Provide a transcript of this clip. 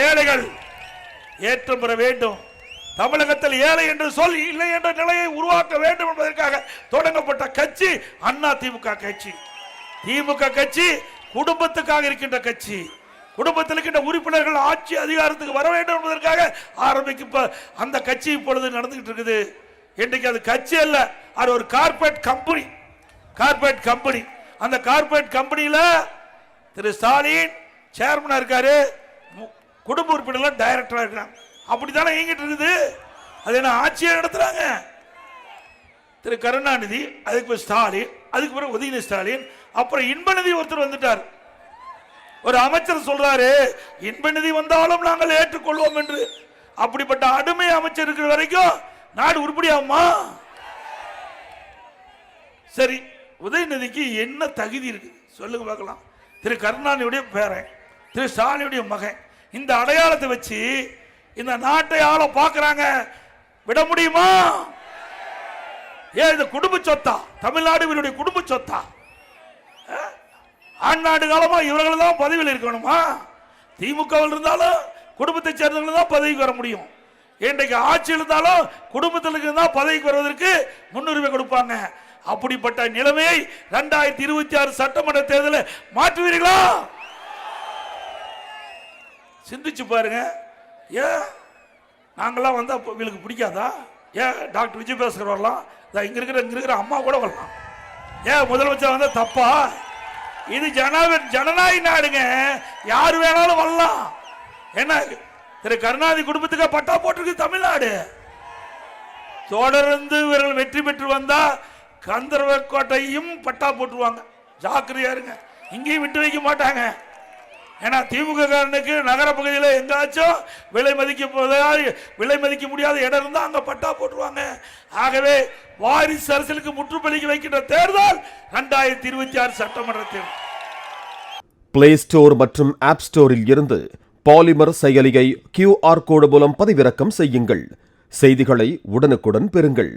ஏழைகள் ஏற்றம் பெற வேண்டும். தமிழகத்தில் ஏழை என்று சொல் இல்லை என்ற நிலையை உருவாக்க வேண்டும் என்பதற்காக தொடங்கப்பட்ட கட்சி அண்ணா திமுக கட்சி. திமுக கட்சி குடும்பத்துக்காக இருக்கின்ற கட்சி. குடும்பத்தில் இருக்கின்ற உறுப்பினர்கள் ஆட்சி அதிகாரத்துக்கு வர வேண்டும் என்பதற்காக ஆரம்பிக்க அந்த கட்சி இப்பொழுது நடந்துகிட்டு இருக்குது. இன்றைக்கு அது கட்சி அல்ல, அது ஒரு கார்பரேட் கம்பெனி. Corporate company. அந்த கார்பரேட் கம்பெனியில திரு ஸ்டாலின் சேர்மனா இருக்காரு, குடும்ப உறுப்பினர்கள் டைரக்டரா இருக்காங்க. அப்படித்தானே இயங்கிட்டு இருக்குது. அது என்ன ஆட்சியை நடத்துறாங்க? திரு கருணாநிதி, அதுக்கு ஸ்டாலின், அதுக்கு பிறகு உதயநிதி ஸ்டாலின், அப்புறம் இன்பநிதி ஒருத்தர் வந்துட்டார். ஒரு அமைச்சர் சொல்றாரு, இன்பநிதி வந்தாலும் நாங்கள் ஏற்றுக்கொள்வோம் என்று. அப்படிப்பட்ட அடிமை அமைச்சர் இருக்கிற வரைக்கும் நாடு உருப்படியாமா? சரி, உதயநிதிக்கு என்ன தகுதி இருக்கு சொல்லுங்க பார்க்கலாம். திரு கருணாநிதியுடைய பேரன், திரு ஸ்டாலினுடைய மகன், இந்த அடையாளத்தை வச்சு இந்த நாட்டை ஆள பாக்குறாங்க. விட முடியுமா? ஏன் இது குடும்ப சொத்தா? தமிழ்நாடு இவருடைய குடும்ப சொத்தா? ஆண்டாண்டு காலமா இவர்கள் தான் பதவியில் இருக்கணுமா? திமுக இருந்தாலும் குடும்பத்தை சேர்ந்தவர்கள் தான் பதவிக்கு வர முடியும். இன்றைக்கு ஆட்சி இருந்தாலும் குடும்பத்தில் தான் பதவிக்கு வருவதற்கு முன்னுரிமை கொடுப்பாங்க. அப்படிப்பட்ட நிலைமையை 2026 சட்டமன்ற தேர்தலில் மாற்றுவீர்களா? சிந்திச்சு பாருங்க. ஏன் நாங்கெல்லாம் வந்தா இவங்களுக்கு பிடிக்காதா? ஏன் டாக்டர் விஜயபாஸ்கர் வரலாம், இங்க இருக்கிற அம்மா கூட வரலாம். ஏன் முதலமைச்சர் வந்தா தப்பா? இது ஜனநாயக நாடுங்க, யாரு வேணாலும் வரலாம். என்ன திரு கருணாநிதி குடும்பத்துக்கு பட்டா போட்டிருக்கு தமிழ்நாடு. தொடர்ந்து இவர்கள் வெற்றி பெற்று வந்தா கந்தர்வக்கோட்டையும் பட்டா போட்டுருவாங்க. ஜாக்கிரதையா இருங்க, இங்கேயும் விட்டு வைக்க மாட்டாங்க. ஏன்னா திமுக காரனுக்கு நகர பகுதியில் எங்காச்சும் விலை மதிக்க முடியாத இடம் இருந்தா அங்க பட்டா போட்டுருவாங்க. ஆகவே வாரிசு அரசியலுக்கு முற்றுப்புள்ளி வைக்கின்ற தேர்தல் 2026 சட்டமன்ற தேர்தல். பிளே ஸ்டோர் மற்றும் ஆப் ஸ்டோரில் இருந்து பாலிமர் செயலியை QR கோடு மூலம் பதிவிறக்கம் செய்யுங்கள். செய்திகளை உடனுக்குடன் பெறுங்கள்.